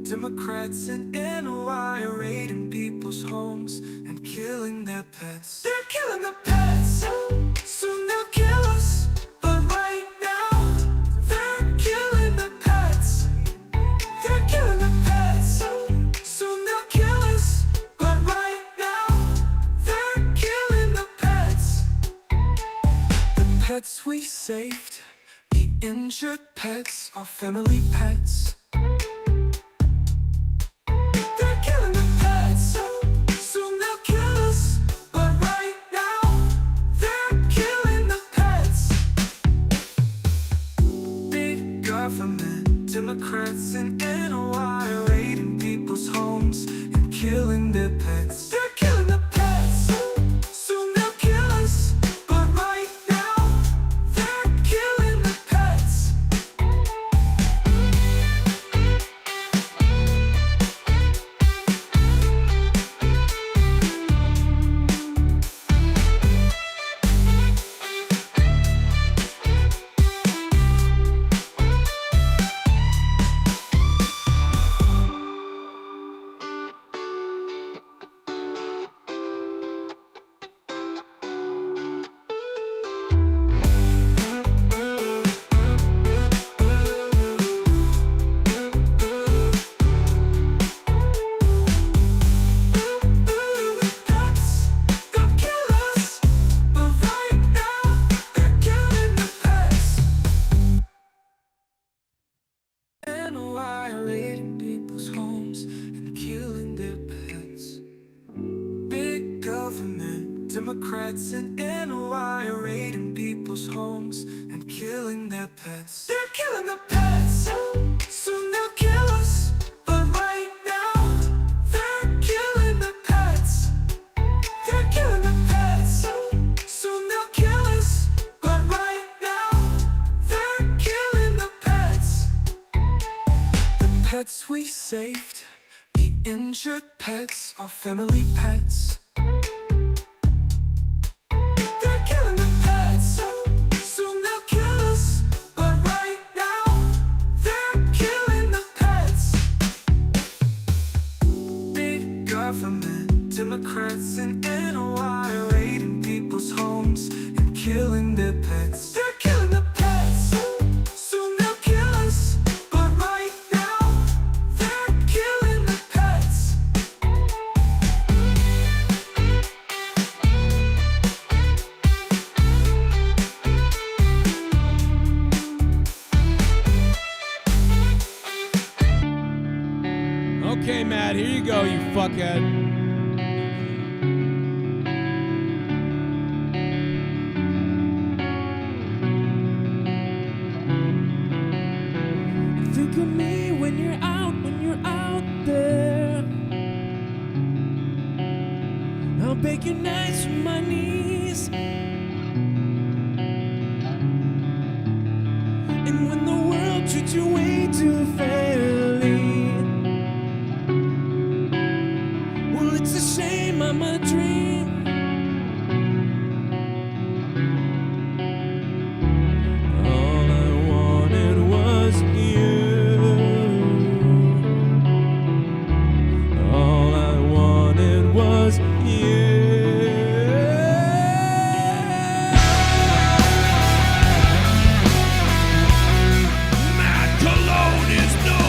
Democrats in NY are raiding people's homes and killing their pets. They're killing the pets, soon they'll kill us. But right now, they're killing the pets. They're killing the pets, soon they'll kill us. But right now, they're killing the pets. The pets we saved, the injured pets, our family pets. Democrats in NY are raiding people's homes and killing their pets. They're killing the pets, soon they'll kill us. But right now, they're killing the pets. Democrats in NY are raiding people's homes and killing their pets. They're killing the pets, soon they'll kill us. But right now, they're killing the pets. They're killing the pets, soon they'll kill us. But right now, they're killing the pets. The pets we saved, the injured pets, our family pets. Democrats in NY are raiding people's homes and killing their pets. They're killing the pets, soon they'll kill us. But right now, they're killing the pets. Okay, Matt, here you go, you fuckhead. Think of me when you're out there. I'll beg you nights from my knees. And when the world treats you way too fairly, well, it's a shame I'm a dream. All I wanted was you. All I wanted was you. Matt Cologne is no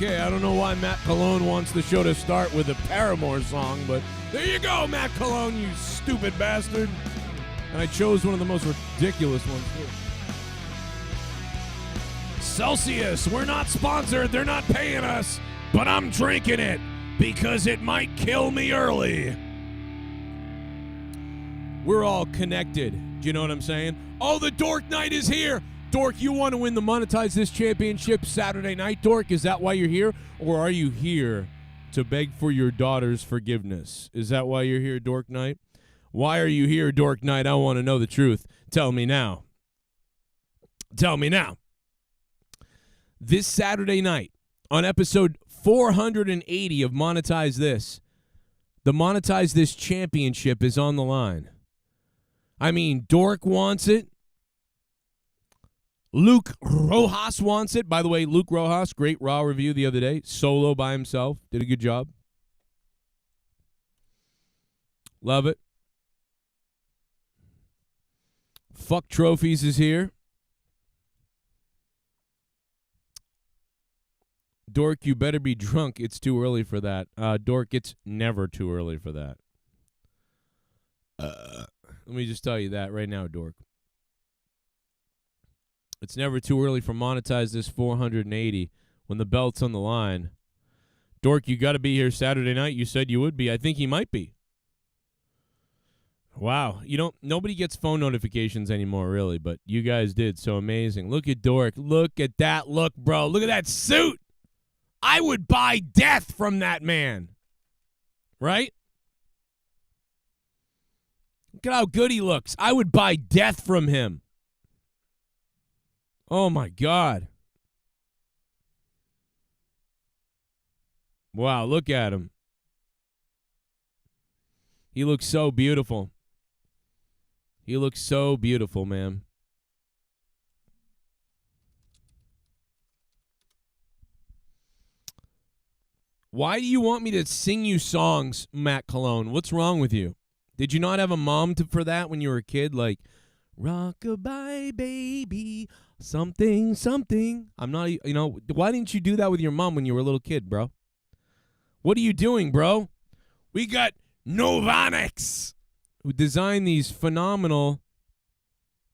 Okay, I don't know why Matt Cologne wants the show to start with a Paramore song, but there you go, Matt Cologne, you stupid bastard. And I chose one of the most ridiculous ones, too. Celsius, we're not sponsored, they're not paying us, but I'm drinking it because it might kill me early. We're all connected. Do you know what I'm saying? Oh, the Dork Night is here. Dork, you want to win the Monetize This Championship Saturday night, Dork? Is that why you're here? Or are you here to beg for your daughter's forgiveness? Is that why you're here, Dork Night? Why are you here, Dork Night? I want to know the truth. Tell me now. Tell me now. This Saturday night, on episode 480 of Monetize This, the Monetize This Championship is on the line. I mean, Dork wants it. Luke Rojas wants it. By the way, Luke Rojas, great Raw review the other day. Solo by himself. Did a good job. Love it. Fuck Trophies is here. Dork, you better be drunk. It's too early for that. Dork, it's never too early for that. Let me just tell you that right now, Dork. It's never too early for Monetize This 480 when the belt's on the line. Dork, you got to be here Saturday night. You said you would be. I think he might be. Wow. Nobody gets phone notifications anymore, really, but you guys did. So amazing. Look at Dork. Look at that look, bro. Look at that suit. I would buy death from that man. Right? Look at how good he looks. I would buy death from him. Oh, my God. Wow, look at him. He looks so beautiful. He looks so beautiful, man. Why do you want me to sing you songs, Matt Cologne? What's wrong with you? Did you not have a mom for that when you were a kid? Like, rock-a-bye, baby, something, something. I'm not, why didn't you do that with your mom when you were a little kid, bro? What are you doing, bro? We got Novonix, who designed these phenomenal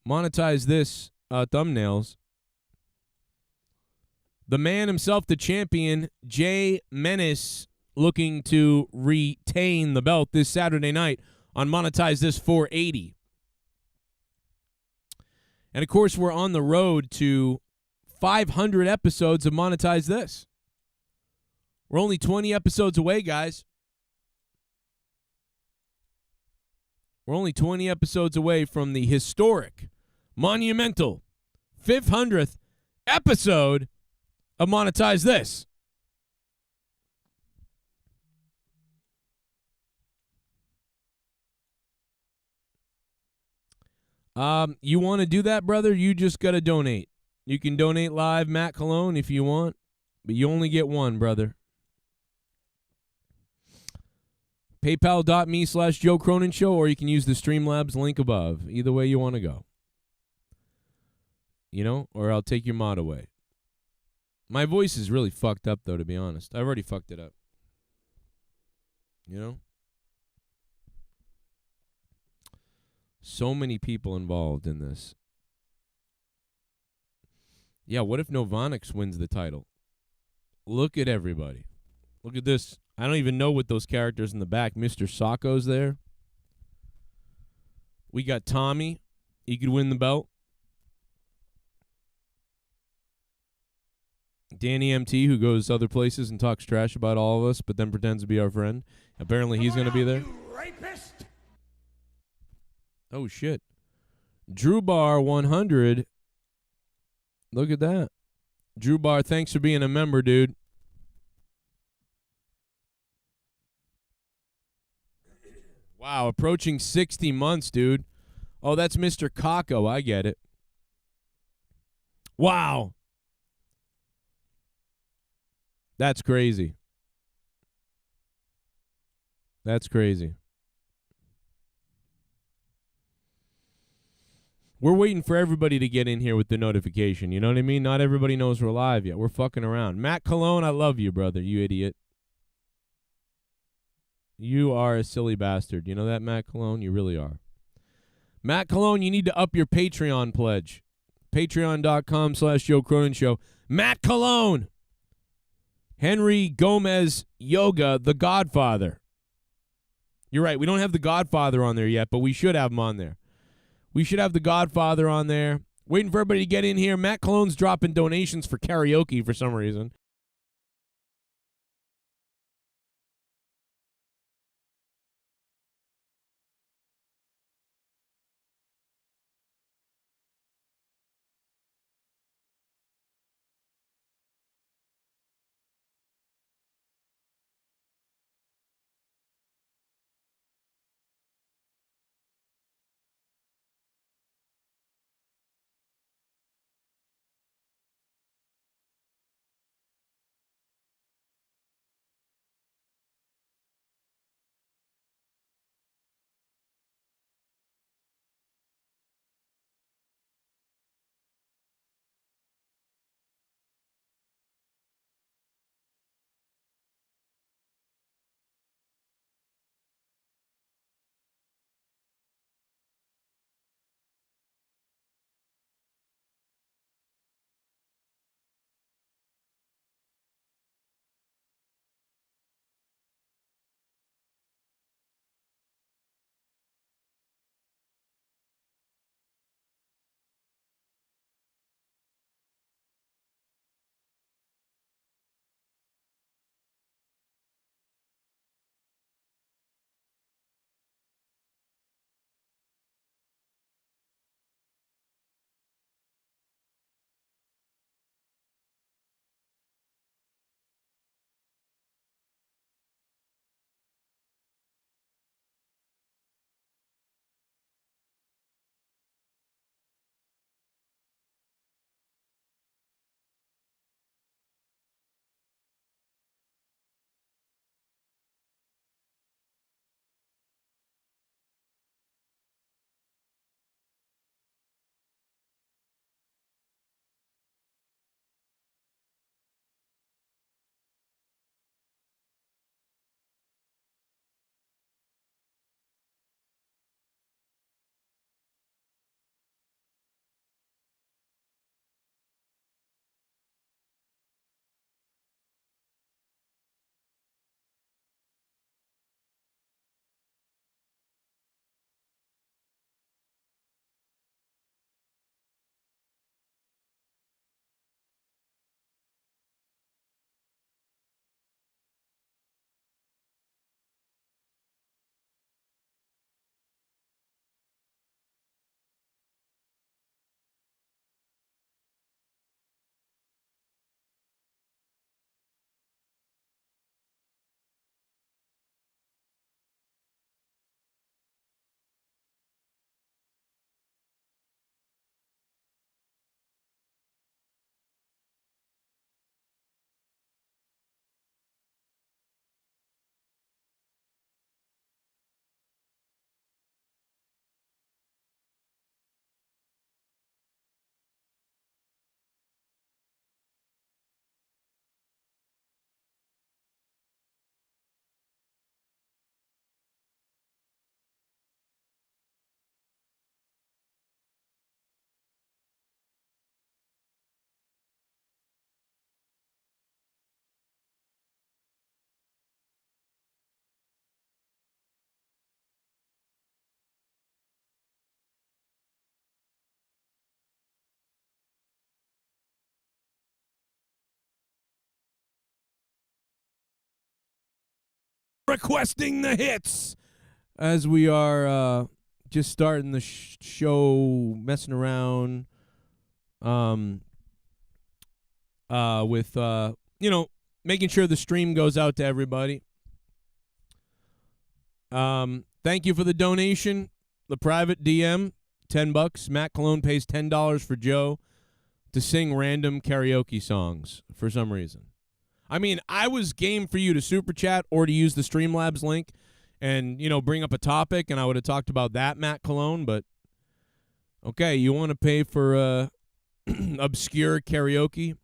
Monetize This thumbnails. The man himself, the champion, Jay Menace, looking to retain the belt this Saturday night on Monetize This 480. And, of course, we're on the road to 500 episodes of Monetize This. We're only 20 episodes away, guys. We're only 20 episodes away from the historic, monumental, 500th episode of Monetize This. You want to do that, brother? You just got to donate. You can donate live, Matt Cologne, if you want, but you only get one, brother. PayPal.me/Joe Cronin Show, or you can use the Streamlabs link above. Either way you want to go. Or I'll take your mod away. My voice is really fucked up, though, to be honest. I've already fucked it up. So many people involved in this. Yeah, what if Novonix wins the title? Look at everybody. Look at this. I don't even know what those characters in the back. Mr. Socko's there. We got Tommy. He could win the belt. Danny MT, who goes other places and talks trash about all of us, but then pretends to be our friend. Apparently he's going to be there. You rapist! Oh, shit. Drew Bar 100. Look at that. Drew Bar, thanks for being a member, dude. Wow, approaching 60 months, dude. Oh, that's Mr. Kako. I get it. Wow. That's crazy. That's crazy. We're waiting for everybody to get in here with the notification. You know what I mean? Not everybody knows we're live yet. We're fucking around. Matt Cologne, I love you, brother, you idiot. You are a silly bastard. You know that, Matt Cologne? You really are. Matt Cologne, you need to up your Patreon pledge. Patreon.com/Joe Cronin Show. Matt Cologne. Henry Gomez Yoga, The Godfather. You're right. We don't have The Godfather on there yet, but we should have him on there. We should have The Godfather on there. Waiting for everybody to get in here. Matt Cologne's dropping donations for karaoke for some reason. Requesting the hits as we are just starting the show, messing around with making sure the stream goes out to everybody. Thank you for the donation. The private DM, $10. Matt Cologne pays $10 for Joe to sing random karaoke songs for some reason. I mean, I was game for you to super chat or to use the Streamlabs link and, bring up a topic, and I would have talked about that, Matt Cologne, but Okay, you want to pay for obscure karaoke?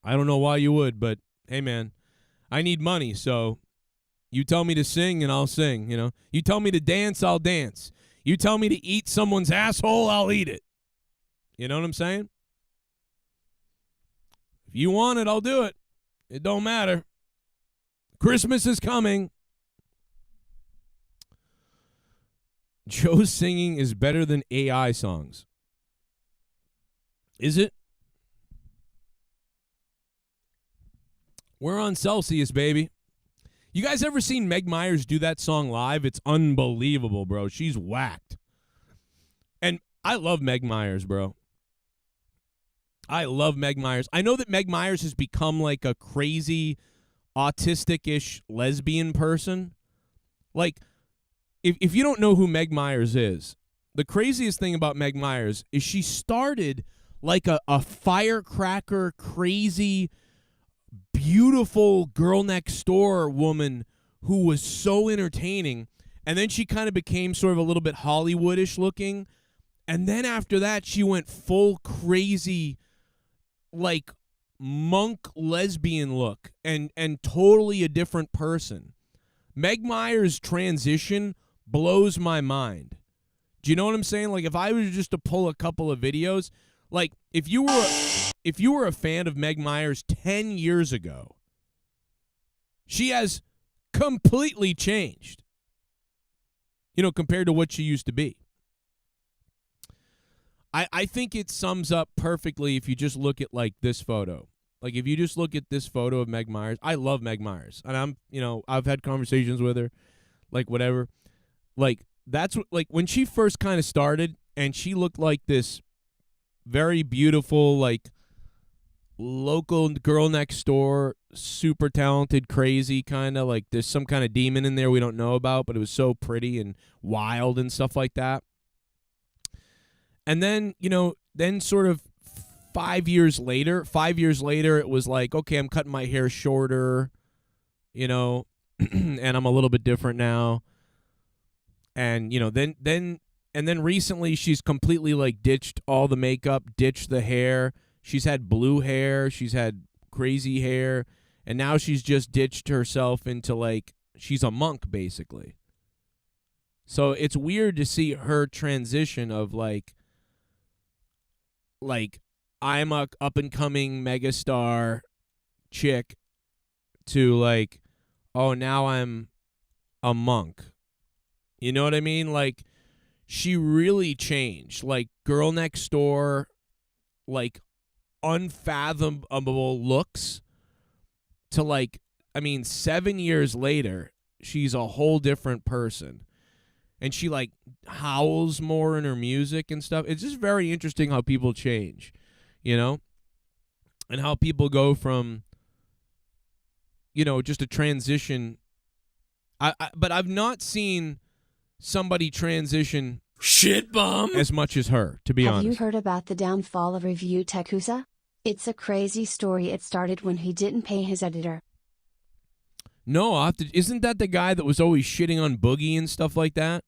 I don't know why you would, but hey, man, I need money, so you tell me to sing and I'll sing, you know. You tell me to dance, I'll dance. You tell me to eat someone's asshole, I'll eat it. You know what I'm saying? If you want it, I'll do it. It don't matter. Christmas is coming. Joe's singing is better than AI songs. Is it? We're on Celsius, baby. You guys ever seen Meg Myers do that song live? It's unbelievable, bro. She's whacked. And I love Meg Myers, bro. I love Meg Myers. I know that Meg Myers has become like a crazy autistic-ish lesbian person. Like, if you don't know who Meg Myers is, the craziest thing about Meg Myers is she started like a firecracker, crazy, beautiful girl next door woman who was so entertaining, and then she kind of became sort of a little bit Hollywoodish looking, and then after that she went full crazy, like monk lesbian look, and totally a different person. Meg Myers' transition blows my mind. Do you know what I'm saying? Like, if I was just to pull a couple of videos, like if you were a fan of Meg Myers 10 years ago, she has completely changed, you know, compared to what she used to be. I think it sums up perfectly if you just look at, like, this photo. Like, if you just look at this photo of Meg Myers, I love Meg Myers. And I've had conversations with her, like, whatever. Like, that's what, like, when she first kind of started and she looked like this very beautiful, like, local girl next door, super talented, crazy kind of, like, there's some kind of demon in there we don't know about, but it was so pretty and wild and stuff like that. And then, then sort of 5 years later, it was like, okay, I'm cutting my hair shorter, and I'm a little bit different now. And, then recently she's completely, like, ditched all the makeup, ditched the hair. She's had blue hair. She's had crazy hair. And now she's just ditched herself into, like, she's a monk, basically. So it's weird to see her transition of, like I'm a up-and-coming megastar chick to, like, oh, now I'm a monk. You know what I mean? Like, she really changed. Like, girl next door, like, unfathomable looks to, like, 7 years later, she's a whole different person. And she, like, howls more in her music and stuff. It's just very interesting how people change, and how people go from, just a transition. But I've not seen somebody transition Shit bomb as much as her, to be honest. Have you heard about the downfall of Review Tekusa? It's a crazy story. It started when he didn't pay his editor. No, isn't that the guy that was always shitting on Boogie and stuff like that?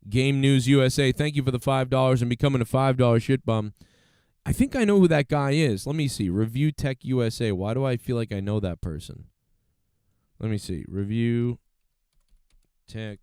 Game News USA, thank you for the $5 and becoming a $5 shit bum. I think I know who that guy is. Let me see. Review Tech USA. Why do I feel like I know that person? Let me see. Review Tech.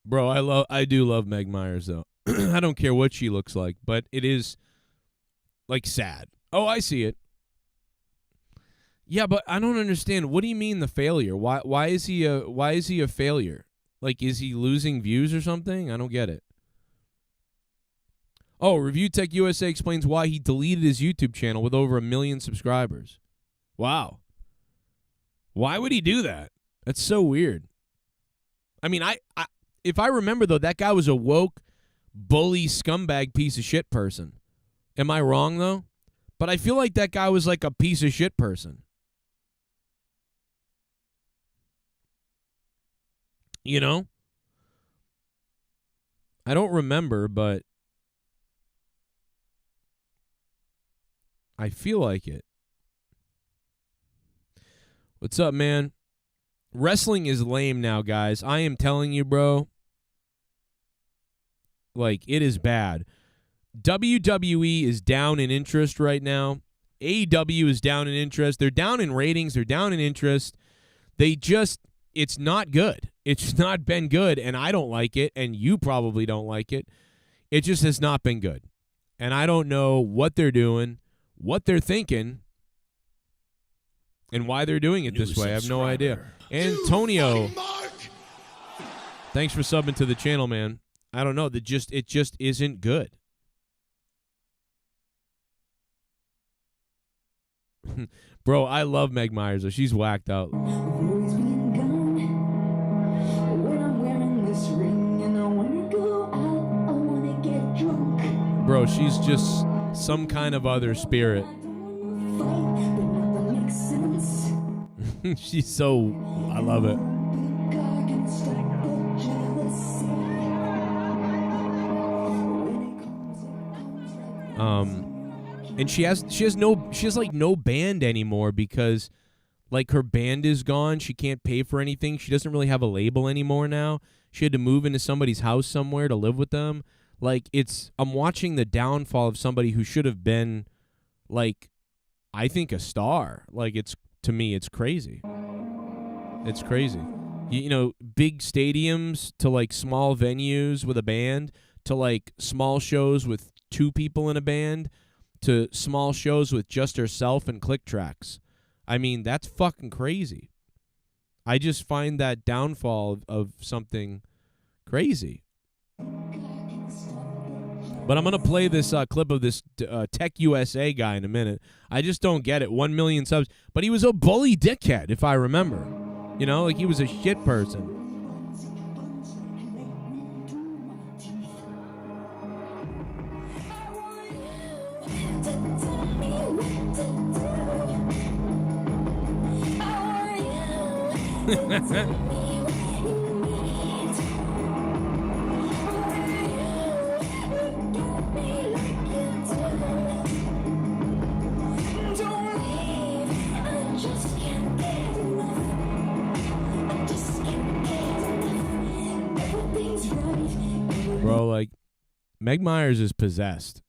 Bro, I do love Meg Myers, though. I don't care what she looks like, but it is, like, sad. Oh, I see it. Yeah, but I don't understand. What do you mean the failure? Why is he a failure? Like, is he losing views or something? I don't get it. Oh, Review Tech USA explains why he deleted his YouTube channel with over 1 million subscribers. Wow. Why would he do that? That's so weird. If I remember, though, that guy was a woke, bully, scumbag piece of shit person. Am I wrong, though? But I feel like that guy was like a piece of shit person. You know? I don't remember, but I feel like it. What's up, man? Wrestling is lame now, guys. I am telling you, bro. Like, it is bad. WWE is down in interest right now. AEW is down in interest. They're down in ratings. They're down in interest. It's not good. It's not been good, and I don't like it, and you probably don't like it. It just has not been good. And I don't know what they're doing, what they're thinking, and why they're doing it this way. I have no idea. Antonio, thanks for subbing to the channel, man. I don't know. It just isn't good. Bro, I love Meg Myers, though. She's whacked out. Bro, she's just some kind of other spirit. She's so... I love it. And she has like no band anymore because like her band is gone. She can't pay for anything. She doesn't really have a label anymore now. She had to move into somebody's house somewhere to live with them. Like I'm watching the downfall of somebody who should have been like, I think, a star. Like to me, it's crazy. It's crazy. You know, big stadiums to like small venues with a band to like small shows with 2 people in a band to small shows with just herself and click tracks. I mean, that's fucking crazy. I just find that downfall of something crazy. But I'm going to play this clip of this Tech USA guy in a minute. I just don't get it. 1 million subs. But he was a bully dickhead, if I remember. You know, like he was a shit person. Bro, like, Meg Myers is possessed.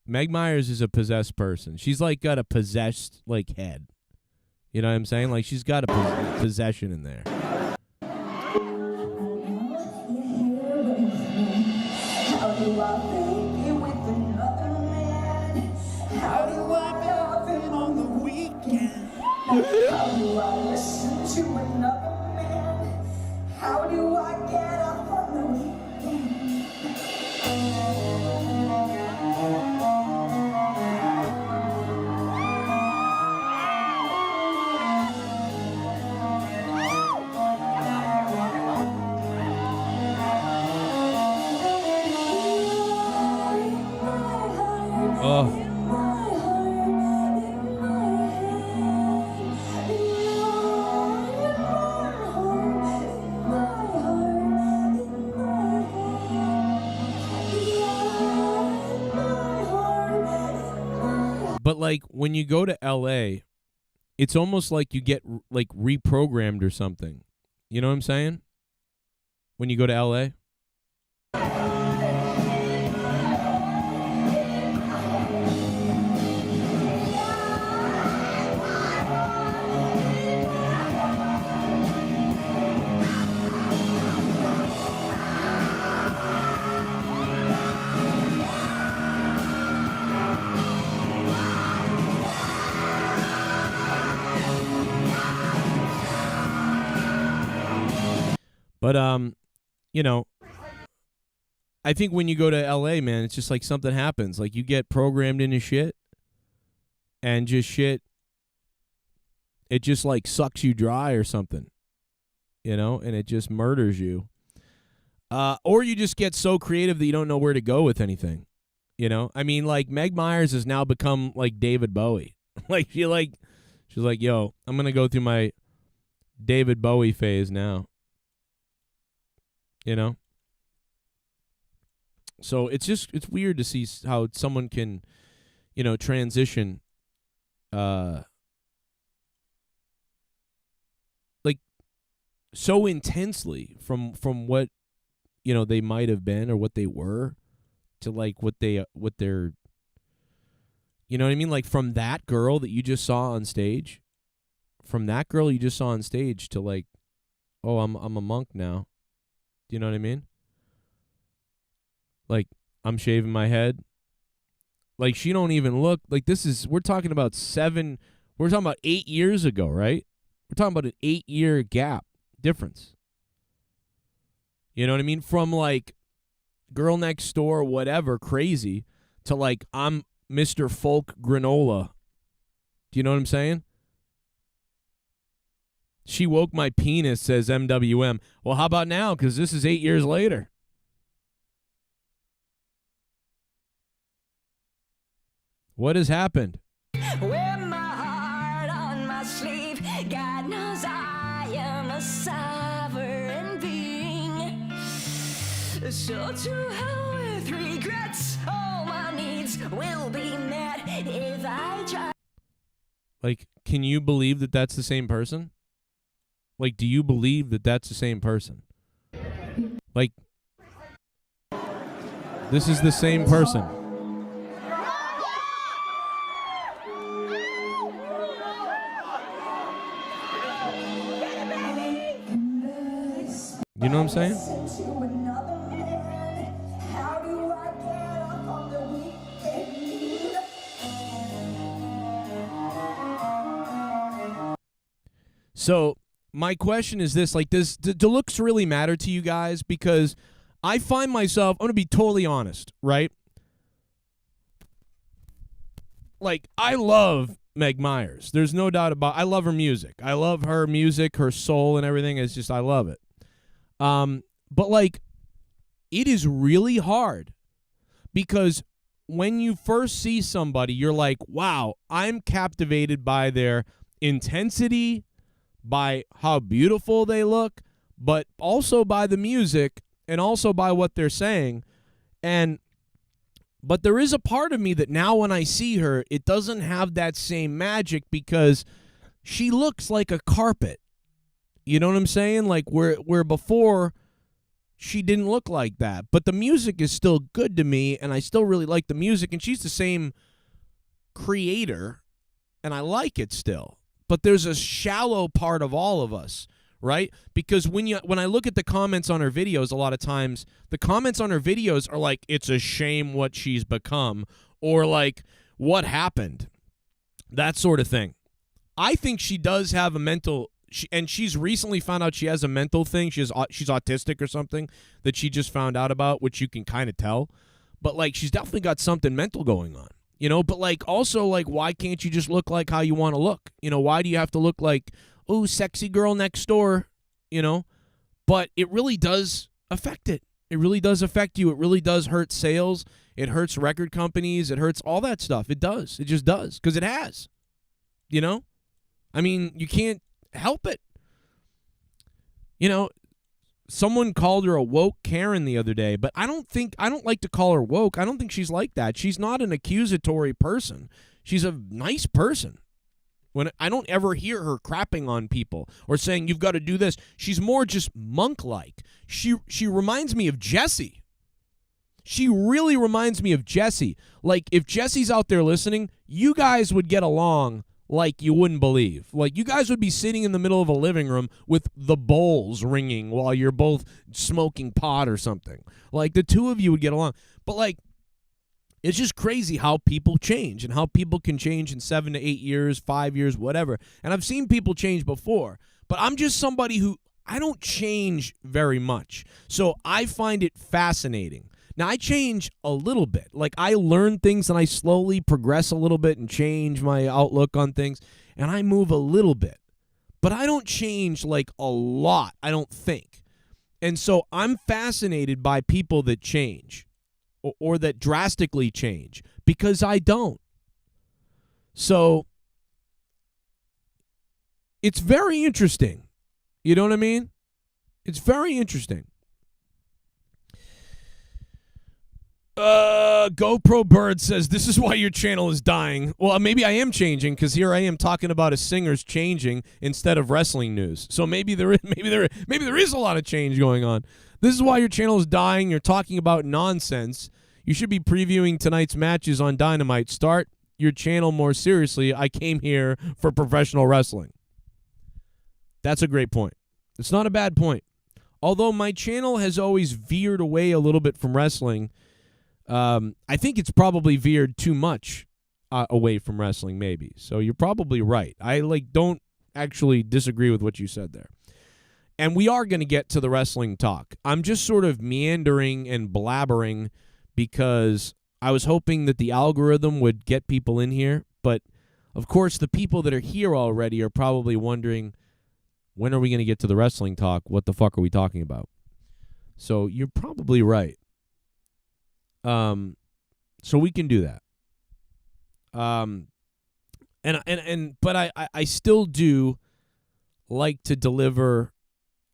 Meg Myers is a possessed person. She's, like, got a possessed, like, head. You know what I'm saying? Like, she's got a possession in there. But, like, when you go to L.A., it's almost like you get, like, reprogrammed or something. You know what I'm saying? When you go to L.A.? But, you know, I think when you go to L.A., man, it's just like something happens. Like, you get programmed into shit, and just shit, it just, like, sucks you dry or something, you know, and it just murders you. Or you just get so creative that you don't know where to go with anything, you know? I mean, like, Meg Myers has now become, like, David Bowie. She's like, yo, I'm going to go through my David Bowie phase now. you know? So it's weird to see how someone can, transition like so intensely from what, they might have been or what they were to like what they're, you know what I mean? Like from that girl that you just saw on stage, to like, oh, I'm a monk now. Do you know what I mean? Like, I'm shaving my head. Like, she don't even look like we're talking about 8 years ago, right? We're talking about an 8-year gap difference. You know what I mean? From like girl next door, whatever, crazy, to like, I'm Mr. Folk Granola. Do you know what I'm saying? She woke my penis, says MWM. Well, how about now? Because this is 8 years later. What has happened? Wear my heart on my sleeve. God knows I am a sovereign being. So to hell with regrets. All my needs will be met if I try. Like, can you believe that that's the same person? Like, do you believe that that's the same person? Like, this is the same person. You know what I'm saying? So my question is this, like, do looks really matter to you guys? Because I find myself, I'm going to be totally honest, right? Like, I love Meg Myers. There's no doubt about it. I love her music. I love her music, her soul and everything. It's just, I love it. But like, it is really hard because when you first see somebody, you're like, wow, I'm captivated by their intensity, by how beautiful they look, but also by the music and also by what they're saying. But there is a part of me that now when I see her, it doesn't have that same magic because she looks like a carpet. You know what I'm saying? Like where before she didn't look like that. But the music is still good to me, and I still really like the music, and she's the same creator, and I like it still. But there's a shallow part of all of us, right? Because when I look at the comments on her videos, a lot of times the comments on her videos are like, it's a shame what she's become, or like, what happened? That sort of thing. I think she does have a mental, and she's recently found out she has a mental thing. She's autistic or something that she just found out about, which you can kind of tell. But like, she's definitely got something mental going on. You know, but like also like, why can't you just look like how you want to look? You know, why do you have to look like, oh, sexy girl next door, you know? But it really does affect it. It really does affect you. It really does hurt sales. It hurts record companies. It hurts all that stuff. It does. It just does, because it has. You know? I mean, you can't help it. You know, someone called her a woke Karen the other day, but I don't like to call her woke. I don't think she's like that. She's not an accusatory person. She's a nice person. When I don't ever hear her crapping on people or saying you've got to do this. She's more just monk-like. She reminds me of Jesse. She really reminds me of Jesse. Like, if Jesse's out there listening, you guys would get along like you wouldn't believe. Like, you guys would be sitting in the middle of a living room with the bowls ringing while you're both smoking pot or something. Like, the two of you would get along. But, like, it's just crazy how people change and how people can change in 7 to 8 years, 5 years, whatever. And I've seen people change before. But I'm just somebody who, I don't change very much. So I find it fascinating. Now, I change a little bit. Like, I learn things and I slowly progress a little bit and change my outlook on things, and I move a little bit. But I don't change, like, a lot, I don't think. And so I'm fascinated by people that change or that drastically change, because I don't. So it's very interesting. You know what I mean? It's very interesting. GoPro Bird says, this is why your channel is dying. Well, maybe I am changing because here I am talking about a singer's changing instead of wrestling news. So maybe there is a lot of change going on. This is why your channel is dying. You're talking about nonsense. You should be previewing tonight's matches on Dynamite. Start your channel more seriously. I came here for professional wrestling. That's a great point. It's not a bad point. Although my channel has always veered away a little bit from wrestling, I think it's probably veered too much away from wrestling, maybe. So you're probably right. I don't actually disagree with what you said there. And we are going to get to the wrestling talk. I'm just sort of meandering and blabbering because I was hoping that the algorithm would get people in here. But, of course, the people that are here already are probably wondering, when are we going to get to the wrestling talk? What the fuck are we talking about? So you're probably right. So we can do that. But I still do like to deliver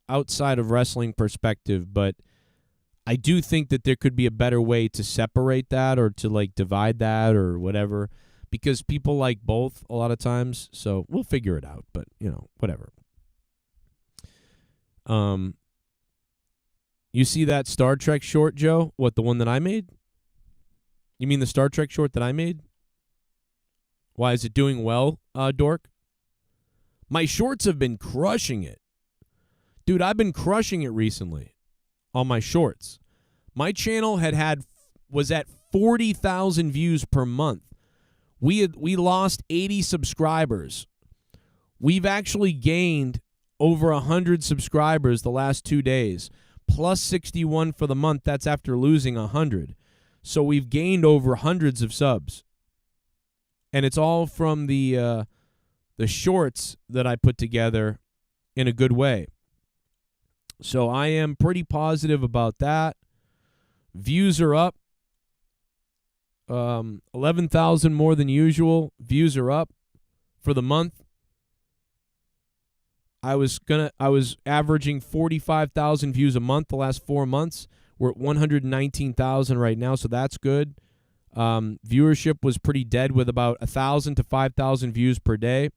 outside of wrestling perspective, but I do think that there could be a better way to separate that or to divide that or whatever, because people like both a lot of times. So we'll figure it out, but whatever. You see that Star Trek short, Joe? What, the one that I made? You mean the Star Trek short that I made? Why, is it doing well, Dork? My shorts have been crushing it. Dude, I've been crushing it recently on my shorts. My channel was at 40,000 views per month. We lost 80 subscribers. We've actually gained over 100 subscribers the last 2 days, plus 61 for the month. That's after losing 100. So we've gained over hundreds of subs. And it's all from the shorts that I put together in a good way. So I am pretty positive about that. Views are up. 11,000 more than usual. Views are up for the month. I was averaging 45,000 views a month the last 4 months. We're at 119,000 right now, so that's good. Viewership was pretty dead with about 1,000 to 5,000 views per day.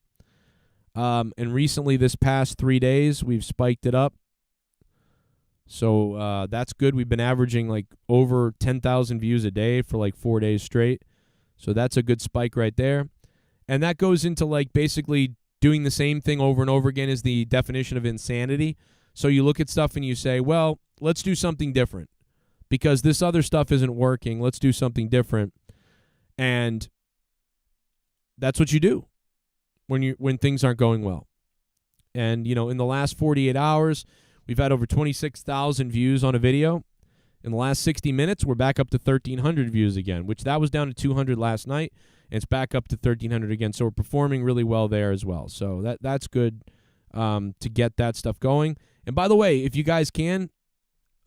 And recently, this past 3 days, we've spiked it up. So that's good. We've been averaging over 10,000 views a day for 4 days straight. So that's a good spike right there. And that goes into basically doing the same thing over and over again is the definition of insanity. So you look at stuff and you say, well, let's do something different because this other stuff isn't working. Let's do something different. And that's what you do when things aren't going well. And, in the last 48 hours, we've had over 26,000 views on a video. In the last 60 minutes, we're back up to 1,300 views again, which that was down to 200 last night. And it's back up to 1,300 again. So we're performing really well there as well. So that's good to get that stuff going. And by the way, if you guys can,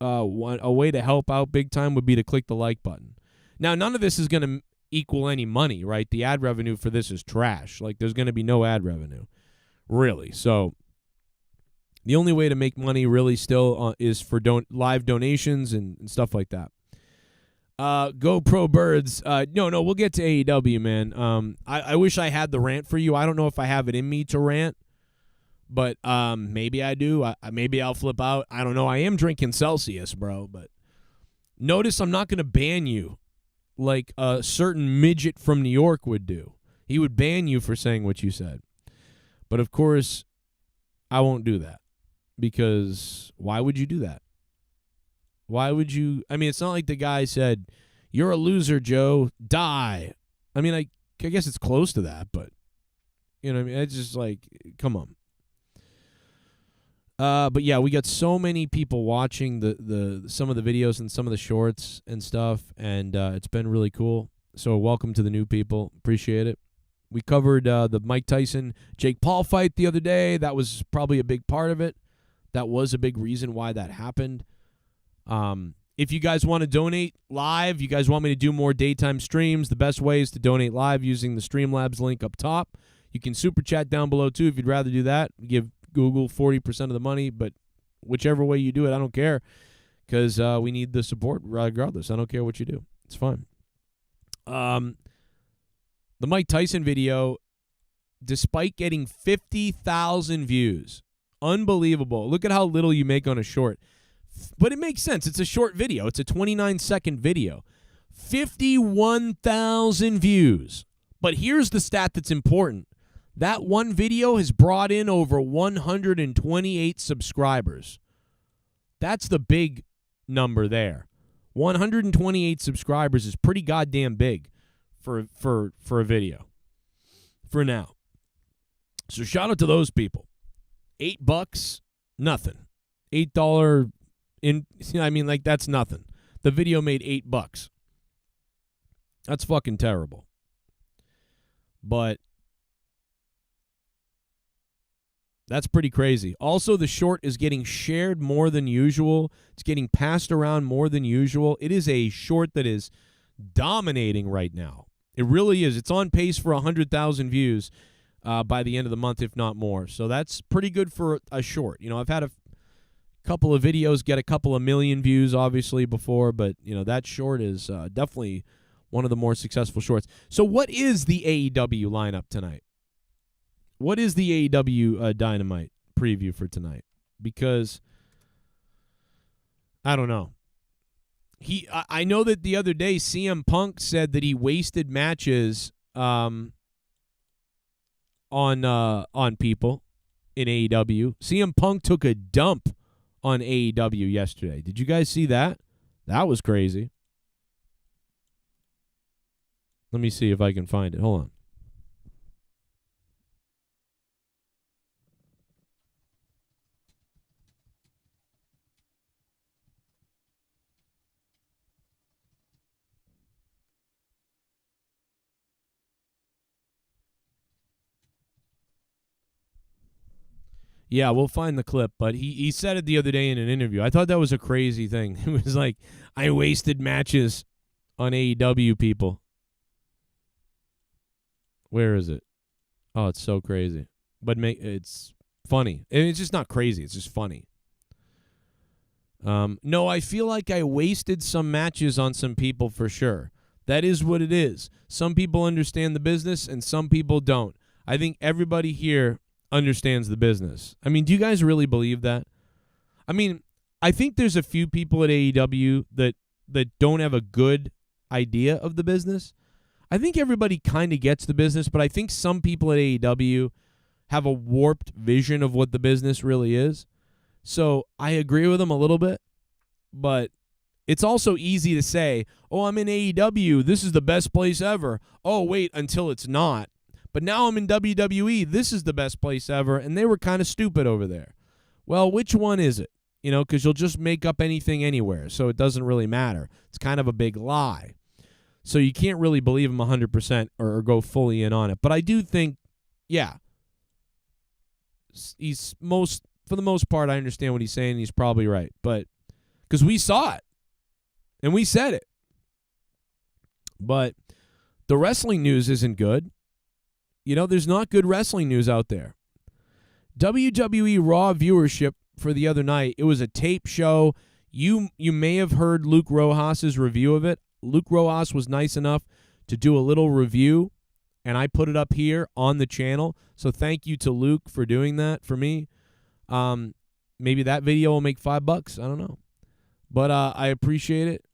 a way to help out big time would be to click the like button. Now, none of this is going to equal any money, right? The ad revenue for this is trash. There's going to be no ad revenue, really. So the only way to make money really still is for live donations and stuff like that. GoPro Birds. No, we'll get to AEW, man. I wish I had the rant for you. I don't know if I have it in me to rant, but maybe I do. Maybe I'll flip out. I don't know. I am drinking Celsius, bro. But notice I'm not going to ban you like a certain midget from New York would do. He would ban you for saying what you said. But, of course, I won't do that because why would you do that? Why would you? I mean, it's not like the guy said, "You're a loser, Joe. Die." I mean, I guess it's close to that, but what I mean? It's just come on. But yeah, we got so many people watching the some of the videos and some of the shorts and stuff, and it's been really cool. So welcome to the new people. Appreciate it. We covered the Mike Tyson Jake Paul fight the other day. That was probably a big part of it. That was a big reason why that happened. If you guys want to donate live, you guys want me to do more daytime streams, the best way is to donate live using the Streamlabs link up top. You can super chat down below too if you'd rather do that. Give Google 40% of the money, but whichever way you do it, I don't care because we need the support regardless. I don't care what you do. It's fine. The Mike Tyson video, despite getting 50,000 views, unbelievable. Look at how little you make on a short. But it makes sense. It's a short video. It's a 29-second video. 51,000 views. But here's the stat that's important. That one video has brought in over 128 subscribers. That's the big number there. 128 subscribers is pretty goddamn big for a video. For now. So shout out to those people. $8, nothing. $8 that's nothing. The video made $8. That's fucking terrible. But that's pretty crazy. Also, the short is getting shared more than usual. It's getting passed around more than usual. It is a short that is dominating right now. It really is. It's on pace for 100,000 views by the end of the month, if not more. So that's pretty good for a short. I've had a couple of videos get a couple of million views, obviously, before, but, that short is definitely one of the more successful shorts. So what is the AEW lineup tonight? What is the AEW Dynamite preview for tonight? Because I don't know. I know that the other day CM Punk said that he wasted matches on people in AEW. CM Punk took a dump on AEW yesterday. Did you guys see that? That was crazy. Let me see if I can find it. Hold on. Yeah, we'll find the clip, but he said it the other day in an interview. I thought that was a crazy thing. It was like, I wasted matches on AEW people. Where is it? Oh, it's so crazy. But it's funny. And it's just not crazy. It's just funny. No, I feel like I wasted some matches on some people for sure. That is what it is. Some people understand the business and some people don't. I think everybody here understands the business. I mean, do you guys really believe that? I mean, I think there's a few people at AEW that don't have a good idea of the business. I think everybody kind of gets the business, but I think some people at AEW have a warped vision of what the business really is. So I agree with them a little bit, but it's also easy to say, oh, I'm in AEW. This is the best place ever. Oh, wait, until it's not. But now I'm in WWE. This is the best place ever, and they were kind of stupid over there. Well, which one is it? Because you'll just make up anything anywhere, so it doesn't really matter. It's kind of a big lie. So you can't really believe him 100% or go fully in on it. But I do think, yeah, for the most part, I understand what he's saying. He's probably right. But because we saw it, and we said it. But the wrestling news isn't good. There's not good wrestling news out there. WWE Raw viewership for the other night, it was a tape show. You may have heard Luke Rojas's review of it. Luke Rojas was nice enough to do a little review, and I put it up here on the channel. So thank you to Luke for doing that for me. Maybe that video will make $5. I don't know. But I appreciate it.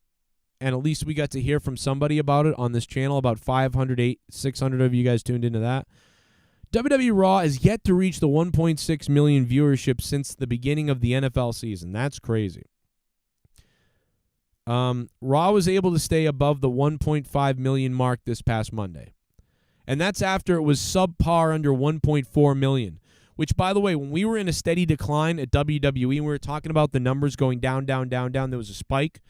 And at least we got to hear from somebody about it on this channel. About 600 of you guys tuned into that. WWE Raw is yet to reach the 1.6 million viewership since the beginning of the NFL season. That's crazy. Raw was able to stay above the 1.5 million mark this past Monday. And that's after it was subpar under 1.4 million. Which, by the way, when we were in a steady decline at WWE, we were talking about the numbers going down, there was a spike.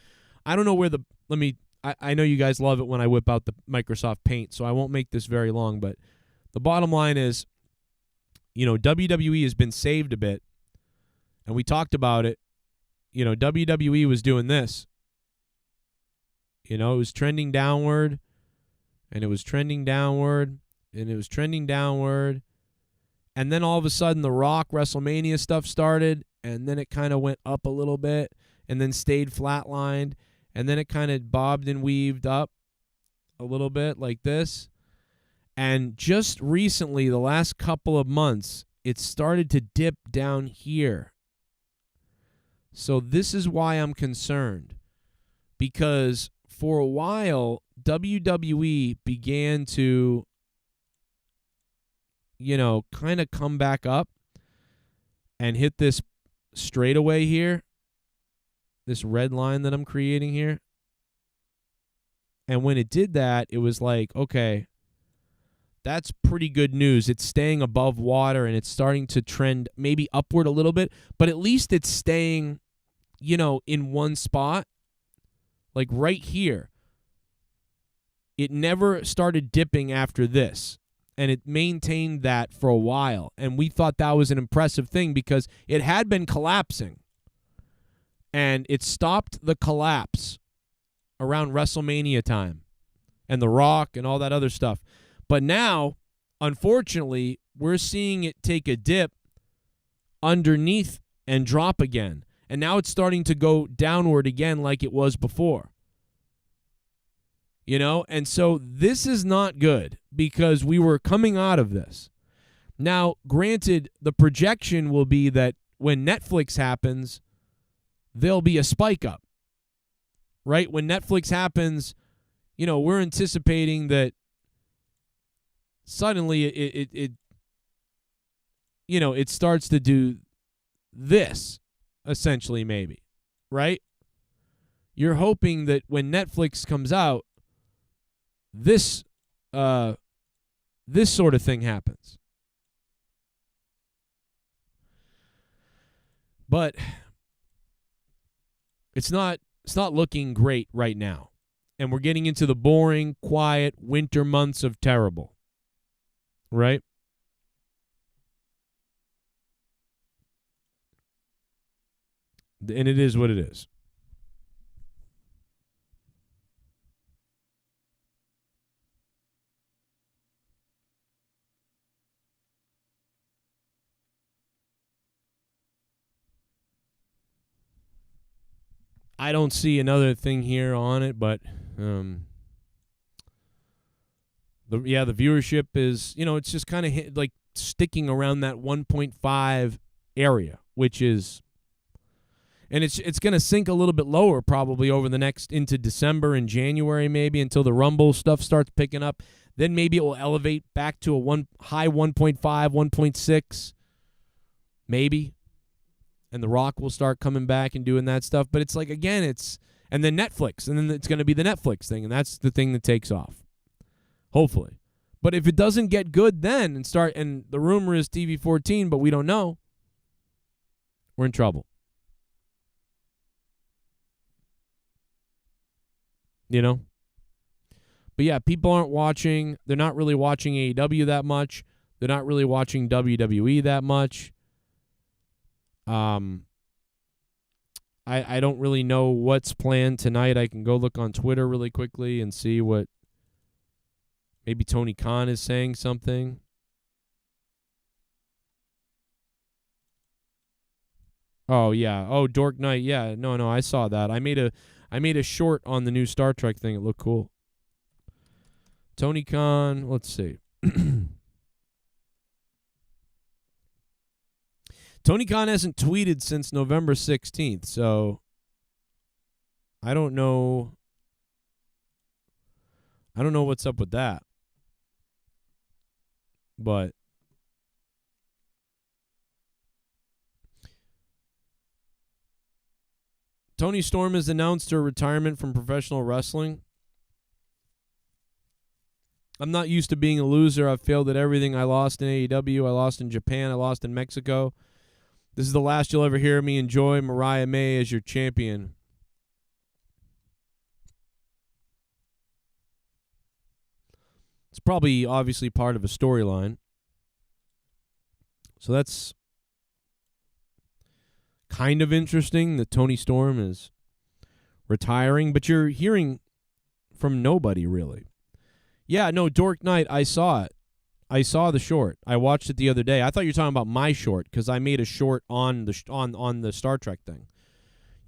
I don't know where I know you guys love it when I whip out the Microsoft Paint, so I won't make this very long, but the bottom line is, WWE has been saved a bit, and we talked about it. WWE was doing this. It was trending downward, and it was trending downward, and it was trending downward, and then all of a sudden the Rock WrestleMania stuff started, and then it kind of went up a little bit, and then stayed flatlined. and then it kind of bobbed and weaved up a little bit like this. And just recently, the last couple of months, it started to dip down here. So this is why I'm concerned, because for a while, WWE began to, kind of come back up and hit this straightaway here, this red line that I'm creating here. And when it did that, it was like, okay, that's pretty good news. It's staying above water and it's starting to trend maybe upward a little bit, but at least it's staying, in one spot, like right here. It never started dipping after this, and it maintained that for a while. And we thought that was an impressive thing because it had been collapsing, and it stopped the collapse around WrestleMania time and The Rock and all that other stuff. But now, unfortunately, we're seeing it take a dip underneath and drop again. And now it's starting to go downward again like it was before. And so this is not good because we were coming out of this. Now, granted, the projection will be that when Netflix happens, there'll be a spike up. Right? When Netflix happens, we're anticipating that suddenly it starts to do this, essentially, maybe, right? You're hoping that when Netflix comes out, this sort of thing happens. But it's not looking great right now. And we're getting into the boring, quiet winter months of terrible. Right? And it is what it is. I don't see another thing here on it, but the viewership is, it's just kind of like sticking around that 1.5 area, which is, and it's going to sink a little bit lower probably over the next, into December and January maybe, until the Rumble stuff starts picking up. Then maybe it will elevate back to a high 1.5, 1.6, maybe. And The Rock will start coming back and doing that stuff. But it's like, again, and then Netflix. And then it's going to be the Netflix thing. And that's the thing that takes off. Hopefully. But if it doesn't get good then and the rumor is TV 14, but we don't know, we're in trouble. But yeah, people aren't watching. They're not really watching AEW that much. They're not really watching WWE that much. I don't really know what's planned tonight. I can go look on Twitter really quickly and see what maybe Tony Khan is saying something. Oh yeah. Oh, Dork Knight. Yeah. No, I saw that. I made a short on the new Star Trek thing. It looked cool. Tony Khan, let's see. Tony Khan hasn't tweeted since November 16th, so I don't know what's up with that. But Toni Storm has announced her retirement from professional wrestling. I'm not used to being a loser. I've failed at everything. I lost in AEW. I lost in Japan. I lost in Mexico. This is the last you'll ever hear me. Enjoy Mariah May as your champion. It's probably obviously part of a storyline. So that's kind of interesting that Toni Storm is retiring, but you're hearing from nobody really. Yeah, no, Dork Knight, I saw it. I saw the short. I watched it the other day. I thought you were talking about my short because I made a short on the Star Trek thing.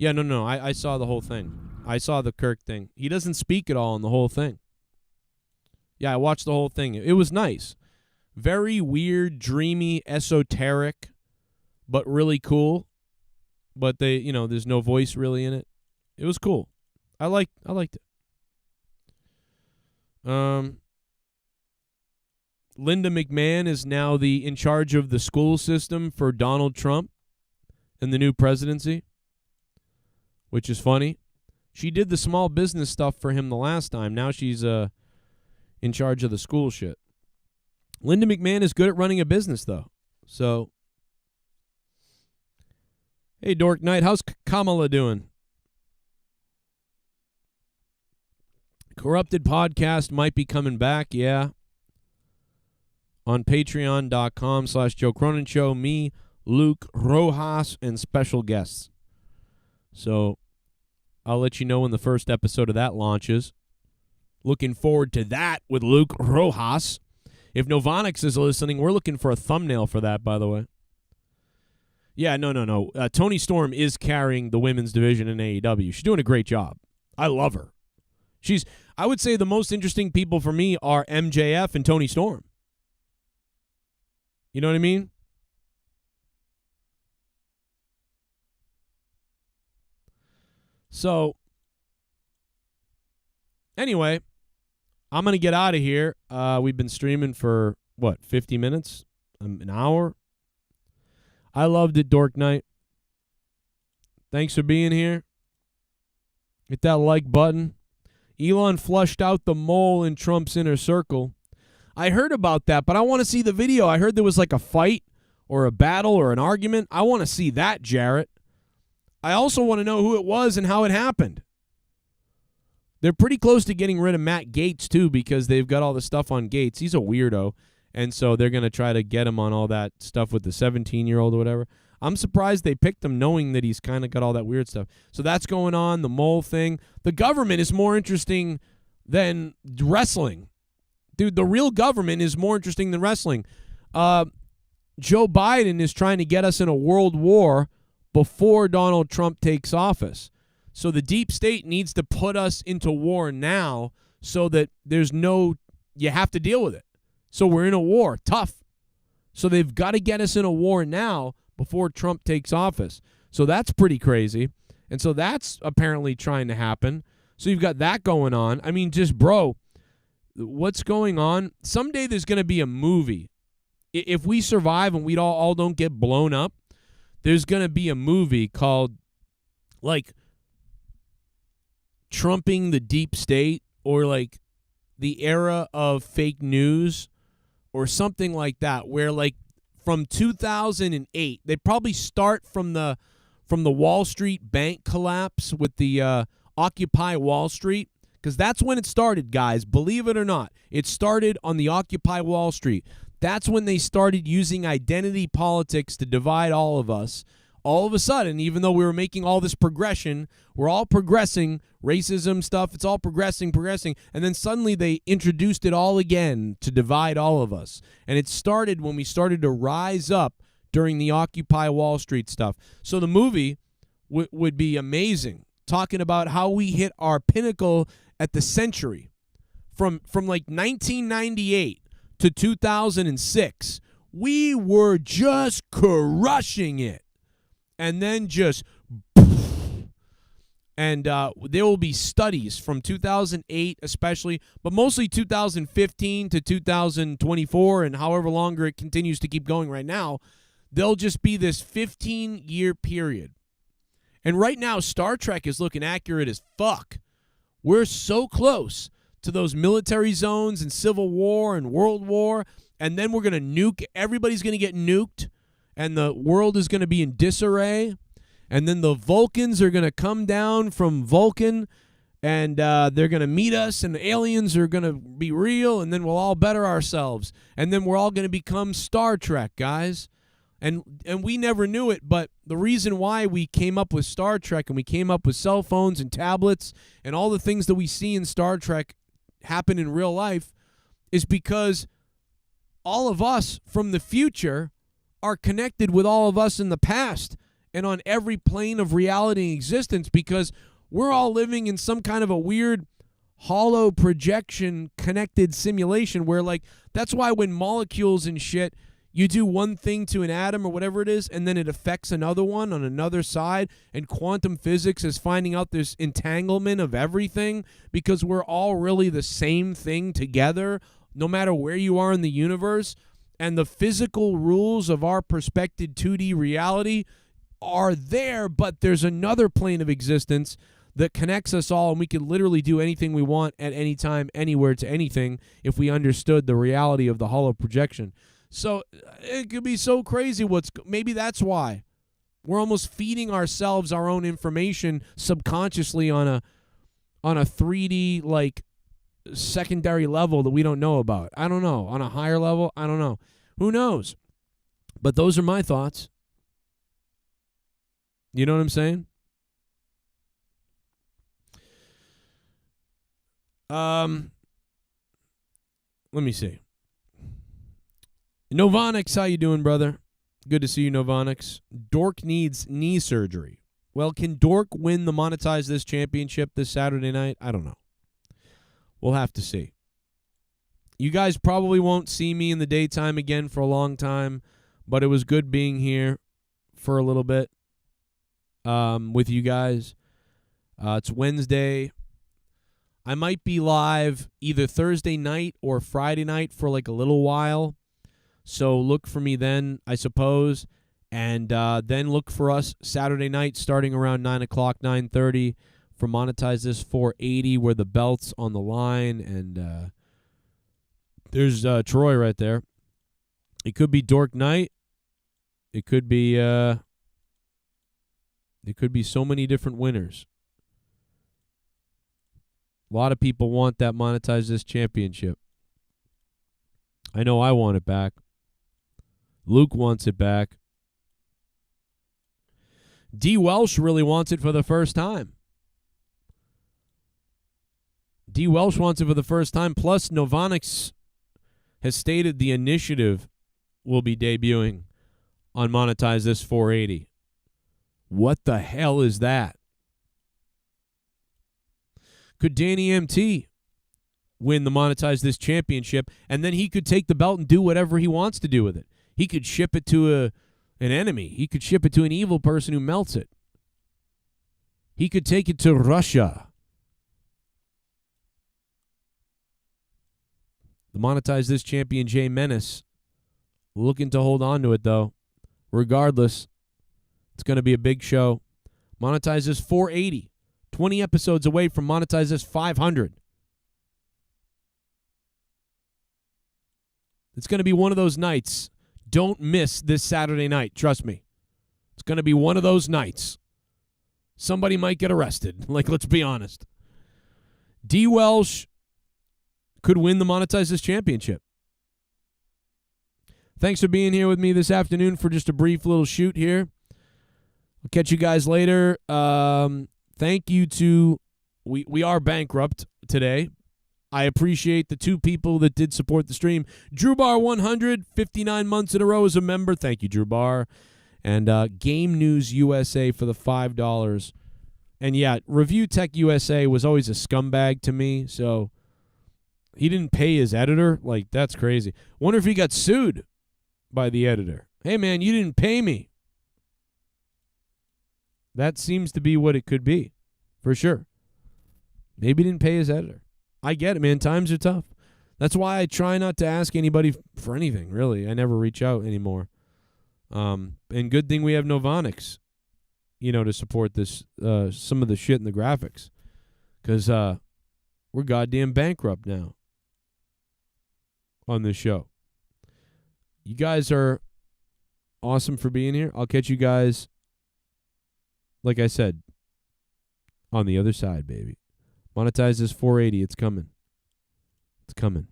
Yeah, no. I saw the whole thing. I saw the Kirk thing. He doesn't speak at all in the whole thing. Yeah, I watched the whole thing. It was nice. Very weird, dreamy, esoteric, but really cool. But there's no voice really in it. It was cool. I liked it. Linda McMahon is now in charge of the school system for Donald Trump and the new presidency, which is funny. She did the small business stuff for him the last time. Now she's in charge of the school shit. Linda McMahon is good at running a business, though. So, hey, Dork Knight, how's Kamala doing? Corrupted Podcast might be coming back, yeah. On patreon.com/Joe Cronin Show, me, Luke, Rojas, and special guests. So I'll let you know when the first episode of that launches. Looking forward to that with Luke Rojas. If Novonix is listening, we're looking for a thumbnail for that, by the way. Yeah, no. Toni Storm is carrying the women's division in AEW. She's doing a great job. I love her. I would say the most interesting people for me are MJF and Toni Storm. You know what I mean? So, anyway, I'm going to get out of here. We've been streaming for, 50 minutes? An hour? I loved it, Dork Knight. Thanks for being here. Hit that like button. Elon flushed out the mole in Trump's inner circle. I heard about that, but I want to see the video. I heard there was like a fight or a battle or an argument. I want to see that, Jarrett. I also want to know who it was and how it happened. They're pretty close to getting rid of Matt Gaetz, too, because they've got all the stuff on Gaetz. He's a weirdo, and so they're going to try to get him on all that stuff with the 17-year-old or whatever. I'm surprised they picked him knowing that he's kind of got all that weird stuff. So that's going on, the mole thing. The government is more interesting than wrestling. Dude, the real government is more interesting than wrestling. Joe Biden is trying to get us in a world war before Donald Trump takes office. So the deep state needs to put us into war now so that you have to deal with it. So we're in a war, tough. So they've got to get us in a war now before Trump takes office. So that's pretty crazy. And so that's apparently trying to happen. So you've got that going on. I mean, just, bro, what's going on? Someday there's going to be a movie. If we survive and we all don't get blown up, there's going to be a movie called, like, Trumping the Deep State, or, like, the era of fake news, or something like that, where, like, from 2008, they probably start from the Wall Street bank collapse with the Occupy Wall Street, because that's when it started, guys. Believe it or not, it started on the Occupy Wall Street. That's when they started using identity politics to divide all of us. All of a sudden, even though we were making all this progression, we're all progressing, racism stuff, it's all progressing, and then suddenly they introduced it all again to divide all of us. And it started when we started to rise up during the Occupy Wall Street stuff. So the movie would be amazing, talking about how we hit our pinnacle at the century. From like 1998 to 2006, we were just crushing it. And then just, and there will be studies from 2008 especially, but mostly 2015 to 2024 and however longer it continues to keep going right now. There'll just be this 15-year period. And right now, Star Trek is looking accurate as fuck. We're so close to those military zones and Civil War and World War, and then we're going to nuke. Everybody's going to get nuked. And the world is going to be in disarray. And then the Vulcans are going to come down from Vulcan. And they're going to meet us. And the aliens are going to be real. And then we'll all better ourselves. And then we're all going to become Star Trek, guys. And we never knew it. But the reason why we came up with Star Trek and we came up with cell phones and tablets and all the things that we see in Star Trek happen in real life is because all of us from the future are connected with all of us in the past, and on every plane of reality and existence, because we're all living in some kind of a weird hollow projection connected simulation where, like, that's why when molecules and shit, you do one thing to an atom or whatever it is, and then it affects another one on another side, and quantum physics is finding out this entanglement of everything because we're all really the same thing together, no matter where you are in the universe. And the physical rules of our perspective 2D reality are there, but there's another plane of existence that connects us all, and we can literally do anything we want at any time, anywhere, to anything if we understood the reality of the hollow projection. So it could be so crazy. Maybe that's why we're almost feeding ourselves our own information subconsciously on a 3D like secondary level that we don't know about. I don't know. On a higher level, I don't know. Who knows? But those are my thoughts. You know what I'm saying? Let me see. Novonix, how you doing, brother? Good to see you, Novonix. Dork needs knee surgery. Well, can Dork win the Monetize This championship this Saturday night? I don't know. We'll have to see. You guys probably won't see me in the daytime again for a long time, but it was good being here for a little bit with you guys. It's Wednesday. I might be live either Thursday night or Friday night for like a little while. So look for me then, I suppose. And then look for us Saturday night starting around 9 o'clock, 9:30 for Monetize This 480 where the belt's on the line. And there's Troy right there. It could be Dork Night. It could be so many different winners. A lot of people want that Monetize This championship. I know I want it back. Luke wants it back. D. Welsh really wants it for the first time. D. Welsh wants it for the first time. Plus, Novonix has stated the initiative will be debuting on Monetize This 480. What the hell is that? Could Danny MT win the Monetize This championship, and then he could take the belt and do whatever he wants to do with it? He could ship it to an enemy. He could ship it to an evil person who melts it. He could take it to Russia. The Monetize This champion, Jay Menace, looking to hold on to it, though. Regardless, it's going to be a big show. Monetize This 480. 20 episodes away from Monetize This 500. It's going to be one of those nights. Don't miss this Saturday night. Trust me. It's going to be one of those nights. Somebody might get arrested. Like, let's be honest. D. Welsh could win the Monetize This championship. Thanks for being here with me this afternoon for just a brief little shoot here. I'll catch you guys later. Thank you to, we are bankrupt today. I appreciate the two people that did support the stream. Drew Bar 100, 59 months in a row as a member. Thank you, Drew Bar. And Game News USA for the $5. And yeah, Review Tech USA was always a scumbag to me, so he didn't pay his editor. Like, that's crazy. Wonder if he got sued by the editor. Hey, man, you didn't pay me. That seems to be what it could be, for sure. Maybe he didn't pay his editor. I get it, man. Times are tough. That's why I try not to ask anybody for anything, really. I never reach out anymore. And good thing we have Novonix, to support this, some of the shit in the graphics. Because we're goddamn bankrupt now on this show. You guys are awesome for being here. I'll catch you guys, like I said, on the other side, baby. Monetize This 480. It's coming. It's coming.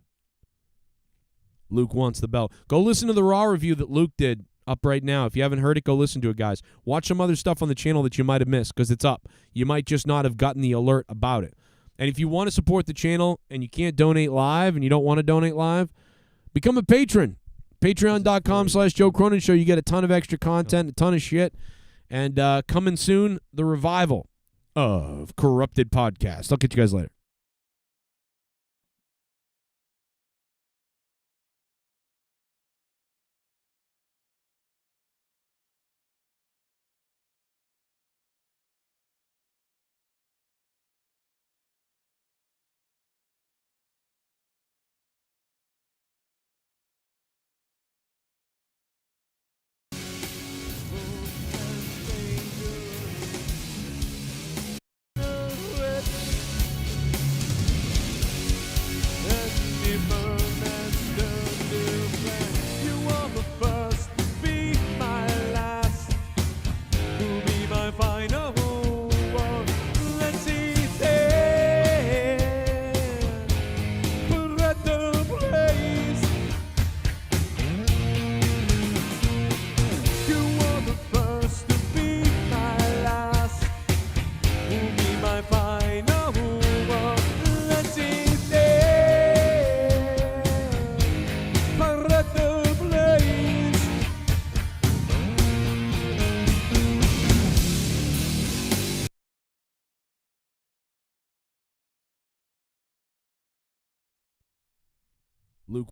Luke wants the belt. Go listen to the Raw review that Luke did up right now. If you haven't heard it, go listen to it, guys. Watch some other stuff on the channel that you might have missed because it's up. You might just not have gotten the alert about it. And if you want to support the channel and you can't donate live and you don't want to donate live, become a patron. Patreon.com/Joe Cronin Show. You get a ton of extra content, a ton of shit. And coming soon, the revival of Corrupted Podcast. I'll catch you guys later. Luke.